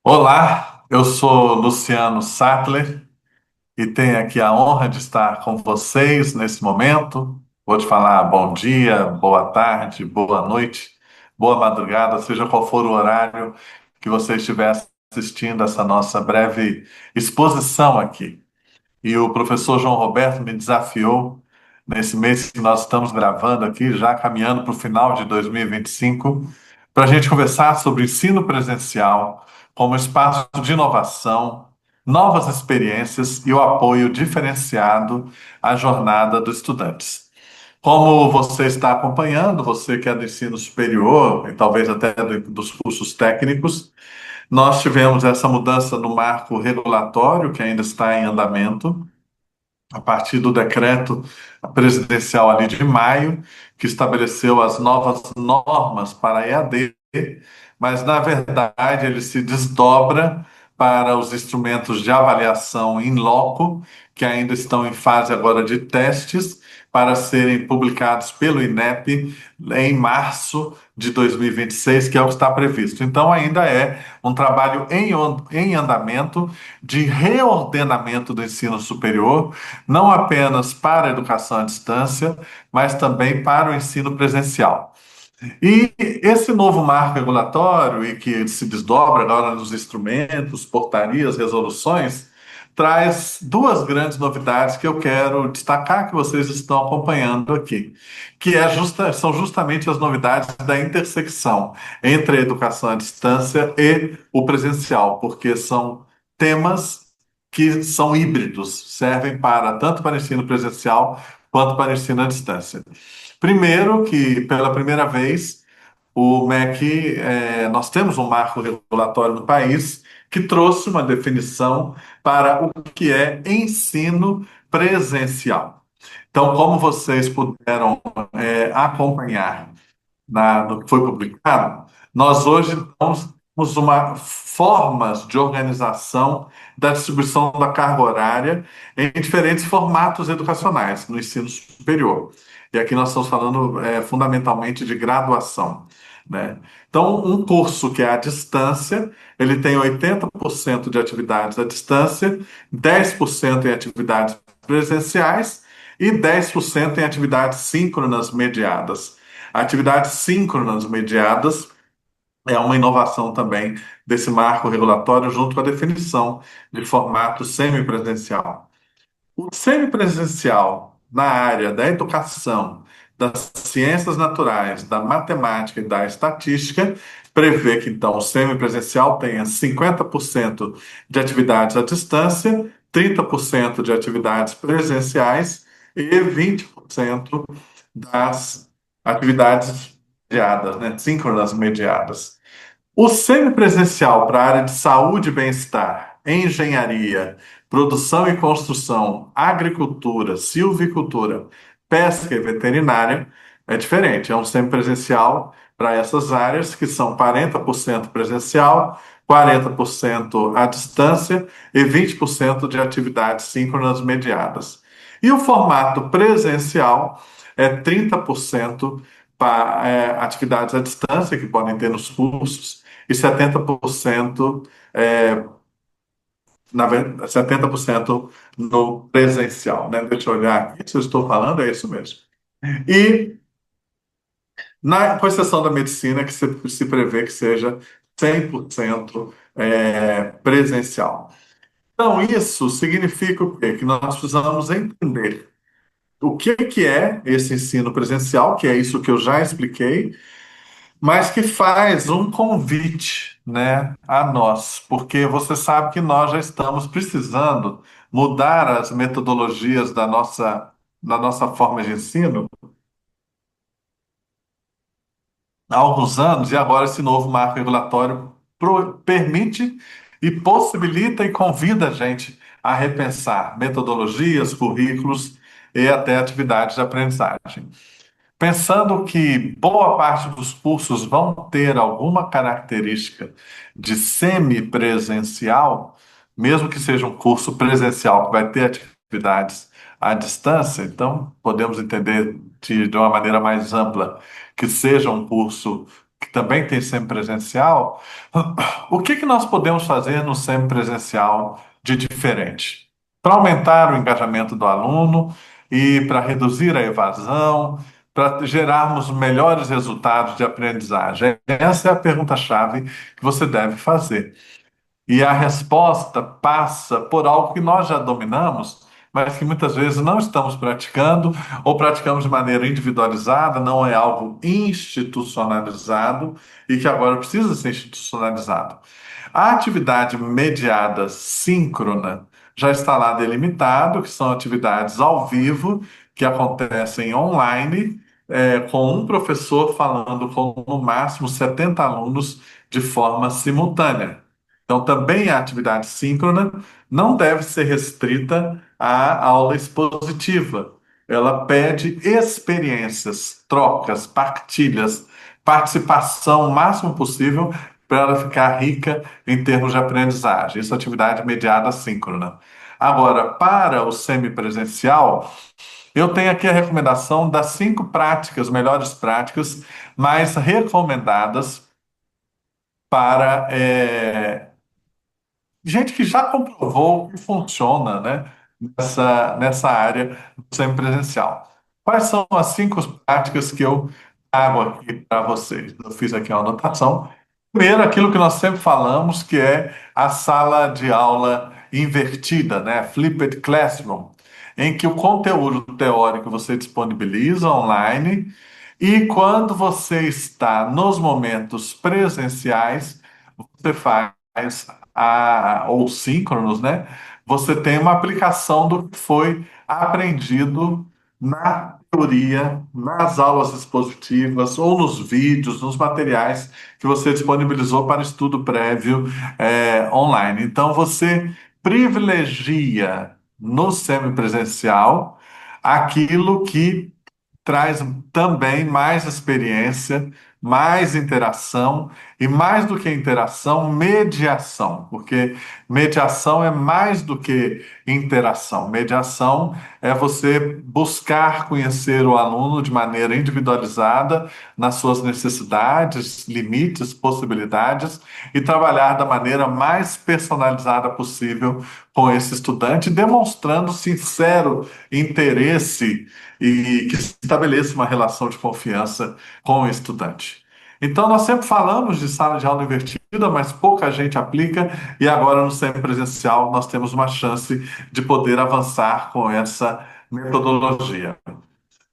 Olá, eu sou Luciano Sattler e tenho aqui a honra de estar com vocês nesse momento. Vou te falar bom dia, boa tarde, boa noite, boa madrugada, seja qual for o horário que você estiver assistindo essa nossa breve exposição aqui. E o professor João Roberto me desafiou nesse mês que nós estamos gravando aqui, já caminhando para o final de 2025, para a gente conversar sobre ensino presencial como espaço de inovação, novas experiências e o apoio diferenciado à jornada dos estudantes. Como você está acompanhando, você que é do ensino superior e talvez até dos cursos técnicos, nós tivemos essa mudança no marco regulatório que ainda está em andamento a partir do decreto presidencial ali de maio, que estabeleceu as novas normas para a EAD, mas na verdade ele se desdobra para os instrumentos de avaliação in loco, que ainda estão em fase agora de testes, para serem publicados pelo INEP em março de 2026, que é o que está previsto. Então, ainda é um trabalho em andamento de reordenamento do ensino superior, não apenas para a educação à distância, mas também para o ensino presencial. E esse novo marco regulatório, e que se desdobra agora nos instrumentos, portarias, resoluções, traz duas grandes novidades que eu quero destacar que vocês estão acompanhando aqui, que são justamente as novidades da intersecção entre a educação à distância e o presencial, porque são temas que são híbridos, servem para tanto para ensino presencial quanto para ensino à distância. Primeiro, que pela primeira vez o MEC, nós temos um marco regulatório no país que trouxe uma definição para o que é ensino presencial. Então, como vocês puderam acompanhar no que foi publicado, nós hoje temos uma formas de organização da distribuição da carga horária em diferentes formatos educacionais no ensino superior. E aqui nós estamos falando fundamentalmente de graduação, né? Então, um curso que é à distância, ele tem 80% de atividades à distância, 10% em atividades presenciais e 10% em atividades síncronas mediadas. Atividades síncronas mediadas é uma inovação também desse marco regulatório, junto com a definição de formato semipresencial. O semipresencial na área da educação, das ciências naturais, da matemática e da estatística prevê que, então, o semipresencial tenha 50% de atividades à distância, 30% de atividades presenciais e 20% das atividades mediadas, né, síncronas mediadas. O semipresencial para a área de saúde e bem-estar, engenharia, produção e construção, agricultura, silvicultura, pesca e veterinária é diferente. É um semipresencial para essas áreas que são 40% presencial, 40% à distância e 20% de atividades síncronas mediadas. E o formato presencial é 30% para atividades à distância, que podem ter nos cursos, e 70%, 70% no presencial, né? Deixa eu olhar aqui se eu estou falando, é isso mesmo. E com exceção da medicina, que se prevê que seja 100% presencial. Então, isso significa o quê? Que nós precisamos entender o que que é esse ensino presencial, que é isso que eu já expliquei, mas que faz um convite, né, a nós, porque você sabe que nós já estamos precisando mudar as metodologias da nossa forma de ensino há alguns anos, e agora esse novo marco regulatório permite e possibilita e convida a gente a repensar metodologias, currículos e até atividades de aprendizagem. Pensando que boa parte dos cursos vão ter alguma característica de semipresencial, mesmo que seja um curso presencial que vai ter atividades à distância, então podemos entender de uma maneira mais ampla que seja um curso que também tem semipresencial. O que que nós podemos fazer no semipresencial de diferente? Para aumentar o engajamento do aluno e para reduzir a evasão, para gerarmos melhores resultados de aprendizagem? Essa é a pergunta-chave que você deve fazer. E a resposta passa por algo que nós já dominamos, mas que muitas vezes não estamos praticando, ou praticamos de maneira individualizada, não é algo institucionalizado e que agora precisa ser institucionalizado. A atividade mediada síncrona já está lá delimitado, que são atividades ao vivo, que acontecem online, com um professor falando com no máximo 70 alunos de forma simultânea. Então, também a atividade síncrona não deve ser restrita à aula expositiva. Ela pede experiências, trocas, partilhas, participação o máximo possível para ela ficar rica em termos de aprendizagem. Isso é atividade mediada síncrona. Agora, para o semipresencial, eu tenho aqui a recomendação das 5 práticas, melhores práticas, mais recomendadas para gente que já comprovou que funciona, né, nessa área do semipresencial. Quais são as 5 práticas que eu trago aqui para vocês? Eu fiz aqui uma anotação. Primeiro, aquilo que nós sempre falamos, que é a sala de aula invertida, né, flipped classroom, em que o conteúdo teórico você disponibiliza online e quando você está nos momentos presenciais, você faz ou síncronos, né? Você tem uma aplicação do que foi aprendido na teoria, nas aulas expositivas, ou nos vídeos, nos materiais que você disponibilizou para estudo prévio online. Então, você privilegia no semipresencial aquilo que traz também mais experiência, mais interação e mais do que interação, mediação, porque mediação é mais do que interação. Mediação é você buscar conhecer o aluno de maneira individualizada nas suas necessidades, limites, possibilidades e trabalhar da maneira mais personalizada possível com esse estudante, demonstrando sincero interesse e que estabeleça uma relação de confiança com o estudante. Então, nós sempre falamos de sala de aula invertida, mas pouca gente aplica, e agora no semipresencial nós temos uma chance de poder avançar com essa metodologia.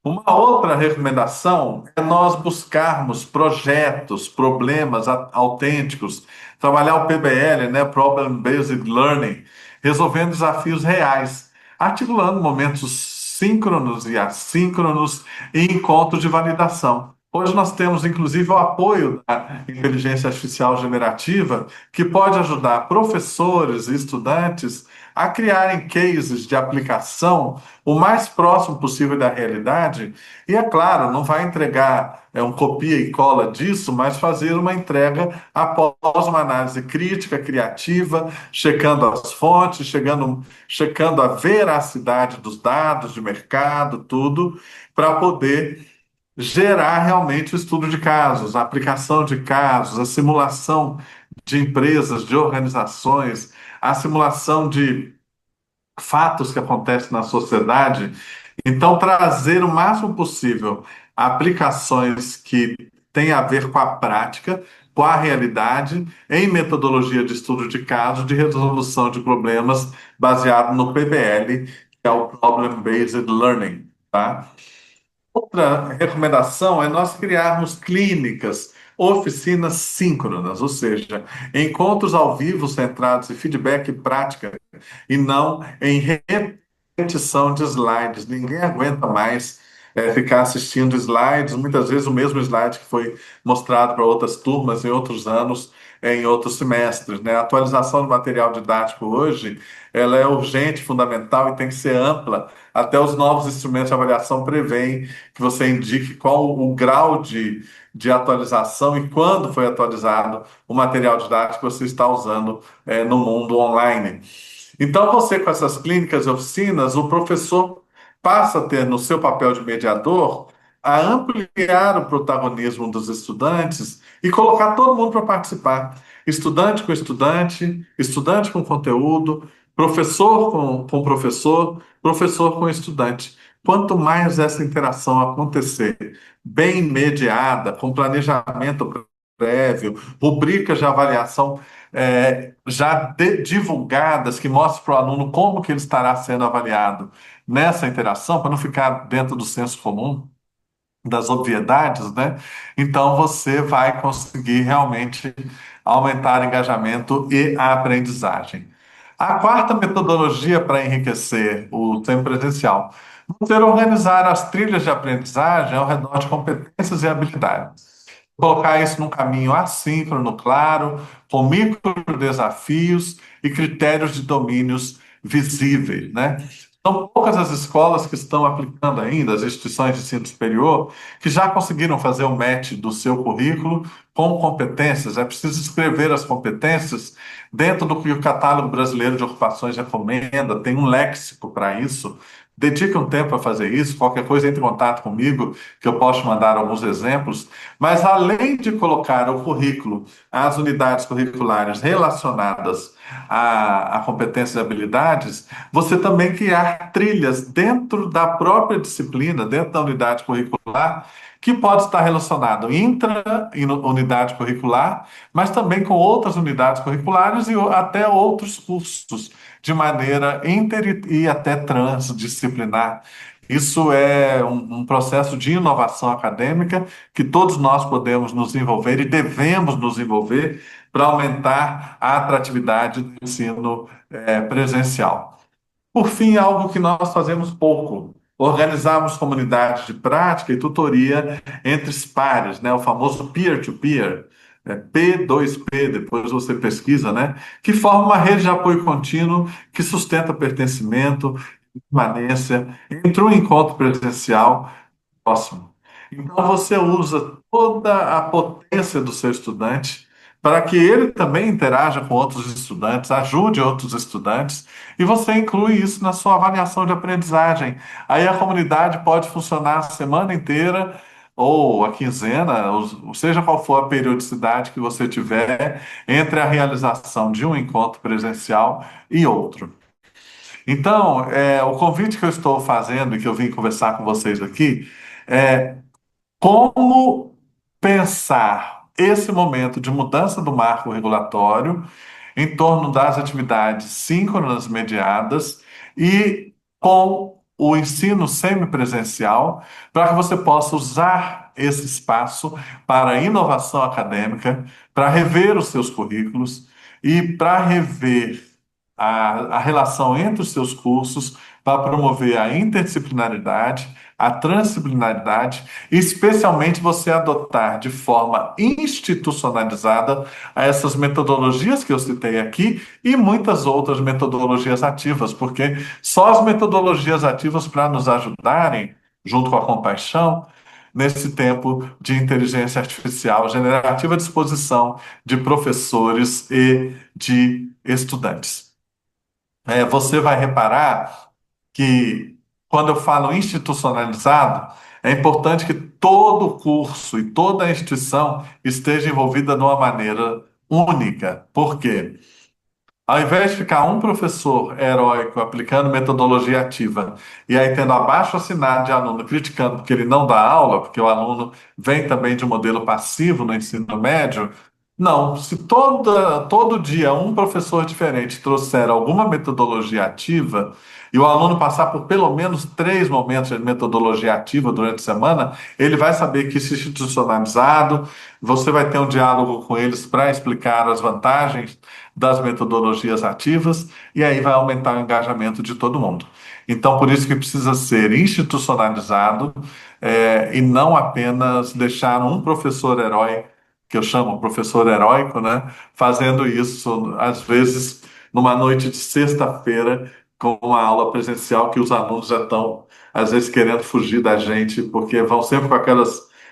Uma outra recomendação é nós buscarmos projetos, problemas autênticos, trabalhar o PBL, né, Problem Based Learning, resolvendo desafios reais, articulando momentos síncronos e assíncronos e encontros de validação. Hoje nós temos, inclusive, o apoio da inteligência artificial generativa, que pode ajudar professores e estudantes a criarem cases de aplicação o mais próximo possível da realidade. E é claro, não vai entregar um copia e cola disso, mas fazer uma entrega após uma análise crítica, criativa, checando as fontes, checando a veracidade dos dados de mercado, tudo, para poder gerar realmente o estudo de casos, a aplicação de casos, a simulação de empresas, de organizações, a simulação de fatos que acontecem na sociedade. Então, trazer o máximo possível aplicações que têm a ver com a prática, com a realidade, em metodologia de estudo de casos, de resolução de problemas baseado no PBL, que é o Problem Based Learning, tá? Outra recomendação é nós criarmos clínicas, oficinas síncronas, ou seja, encontros ao vivo centrados em feedback e prática, e não em repetição de slides. Ninguém aguenta mais ficar assistindo slides, muitas vezes o mesmo slide que foi mostrado para outras turmas em outros anos, em outros semestres, né? A atualização do material didático hoje, ela é urgente, fundamental e tem que ser ampla. Até os novos instrumentos de avaliação prevêem que você indique qual o grau de atualização e quando foi atualizado o material didático que você está usando no mundo online. Então, você, com essas clínicas e oficinas, o professor passa a ter no seu papel de mediador a ampliar o protagonismo dos estudantes e colocar todo mundo para participar. Estudante com estudante, estudante com conteúdo, professor com professor, professor com estudante. Quanto mais essa interação acontecer bem mediada, com planejamento prévio, rubricas de avaliação divulgadas que mostrem para o aluno como que ele estará sendo avaliado nessa interação, para não ficar dentro do senso comum, das obviedades, né? Então você vai conseguir realmente aumentar o engajamento e a aprendizagem. A quarta metodologia para enriquecer o tempo presencial vai ser organizar as trilhas de aprendizagem ao redor de competências e habilidades. Colocar isso num caminho assíncrono, claro, com micro desafios e critérios de domínios visíveis, né? São poucas as escolas que estão aplicando ainda, as instituições de ensino superior, que já conseguiram fazer o match do seu currículo com competências. É preciso escrever as competências dentro do que o catálogo brasileiro de ocupações recomenda, tem um léxico para isso. Dedique um tempo a fazer isso. Qualquer coisa, entre em contato comigo, que eu posso mandar alguns exemplos. Mas, além de colocar o currículo, as unidades curriculares relacionadas a competências e habilidades, você também criar trilhas dentro da própria disciplina, dentro da unidade curricular, que pode estar relacionado intra-unidade curricular, mas também com outras unidades curriculares e até outros cursos, de maneira inter e até transdisciplinar. Isso é um processo de inovação acadêmica que todos nós podemos nos envolver e devemos nos envolver para aumentar a atratividade do ensino presencial. Por fim, algo que nós fazemos pouco. Organizamos comunidades de prática e tutoria entre os pares, né? O famoso peer-to-peer, P2P, depois você pesquisa, né? Que forma uma rede de apoio contínuo que sustenta pertencimento, permanência entre um encontro presencial próximo. Então, você usa toda a potência do seu estudante para que ele também interaja com outros estudantes, ajude outros estudantes, e você inclui isso na sua avaliação de aprendizagem. Aí a comunidade pode funcionar a semana inteira ou a quinzena, ou seja qual for a periodicidade que você tiver entre a realização de um encontro presencial e outro. Então, o convite que eu estou fazendo e que eu vim conversar com vocês aqui é como pensar esse momento de mudança do marco regulatório em torno das atividades síncronas mediadas e com o ensino semipresencial, para que você possa usar esse espaço para a inovação acadêmica, para rever os seus currículos e para rever a relação entre os seus cursos, para promover a interdisciplinaridade, a transdisciplinaridade, e especialmente você adotar de forma institucionalizada essas metodologias que eu citei aqui e muitas outras metodologias ativas, porque só as metodologias ativas para nos ajudarem, junto com a compaixão, nesse tempo de inteligência artificial generativa à disposição de professores e de estudantes. Você vai reparar que, quando eu falo institucionalizado, é importante que todo o curso e toda a instituição esteja envolvida de uma maneira única. Por quê? Ao invés de ficar um professor heróico aplicando metodologia ativa e aí tendo abaixo-assinado de aluno criticando porque ele não dá aula, porque o aluno vem também de um modelo passivo no ensino médio, não. Se todo dia um professor diferente trouxer alguma metodologia ativa e o aluno passar por pelo menos 3 momentos de metodologia ativa durante a semana, ele vai saber que isso é institucionalizado, você vai ter um diálogo com eles para explicar as vantagens das metodologias ativas, e aí vai aumentar o engajamento de todo mundo. Então, por isso que precisa ser institucionalizado, e não apenas deixar um professor herói que eu chamo professor heróico, né? Fazendo isso, às vezes, numa noite de sexta-feira, com uma aula presencial que os alunos já estão, às vezes, querendo fugir da gente, porque vão sempre com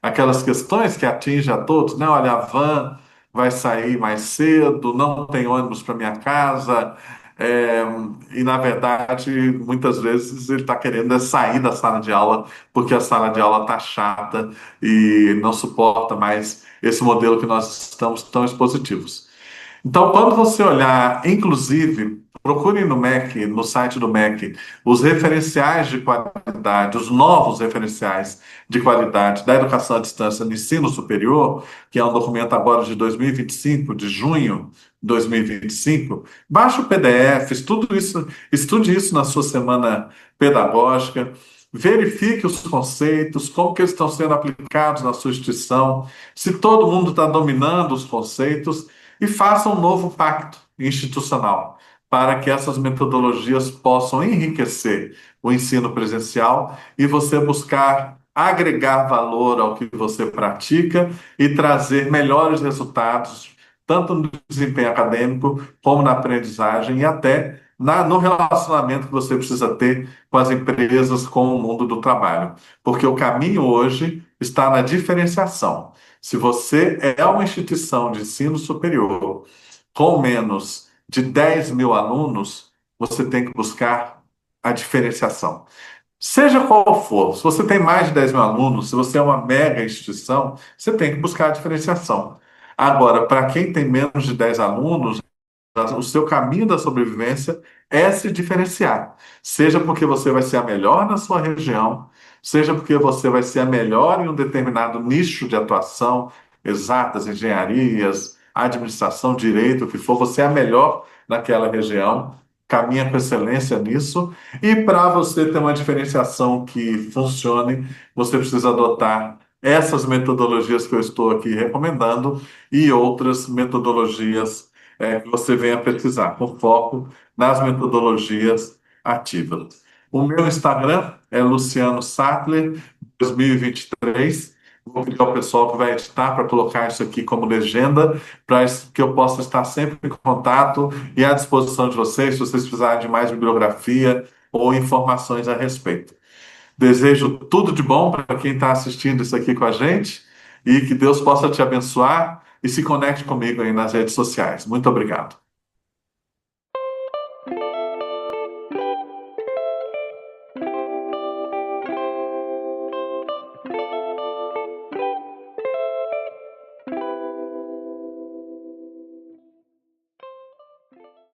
aquelas questões que atingem a todos, né? Olha, a van vai sair mais cedo, não tem ônibus para minha casa. é, e, na verdade, muitas vezes ele está querendo sair da sala de aula porque a sala de aula está chata e não suporta mais esse modelo que nós estamos tão expositivos. Então, quando você olhar, inclusive, procure no MEC, no site do MEC, os referenciais de qualidade, os novos referenciais de qualidade da educação à distância no ensino superior, que é um documento agora de 2025, de junho de 2025. Baixe o PDF, estude isso na sua semana pedagógica. Verifique os conceitos, como que eles estão sendo aplicados na sua instituição, se todo mundo está dominando os conceitos e faça um novo pacto institucional para que essas metodologias possam enriquecer o ensino presencial e você buscar agregar valor ao que você pratica e trazer melhores resultados, tanto no desempenho acadêmico, como na aprendizagem e até no relacionamento que você precisa ter com as empresas, com o mundo do trabalho. Porque o caminho hoje está na diferenciação. Se você é uma instituição de ensino superior com menos de 10 mil alunos, você tem que buscar a diferenciação. Seja qual for, se você tem mais de 10 mil alunos, se você é uma mega instituição, você tem que buscar a diferenciação. Agora, para quem tem menos de 10 alunos, o seu caminho da sobrevivência é se diferenciar. Seja porque você vai ser a melhor na sua região, seja porque você vai ser a melhor em um determinado nicho de atuação, exatas, engenharias, administração, direito, o que for, você é a melhor naquela região, caminha com excelência nisso, e para você ter uma diferenciação que funcione, você precisa adotar essas metodologias que eu estou aqui recomendando e outras metodologias que você venha pesquisar, com foco nas metodologias ativas. O meu Instagram é Luciano Sattler 2023. Vou pedir ao pessoal que vai editar para colocar isso aqui como legenda, para que eu possa estar sempre em contato e à disposição de vocês, se vocês precisarem de mais bibliografia ou informações a respeito. Desejo tudo de bom para quem está assistindo isso aqui com a gente e que Deus possa te abençoar e se conecte comigo aí nas redes sociais. Muito obrigado.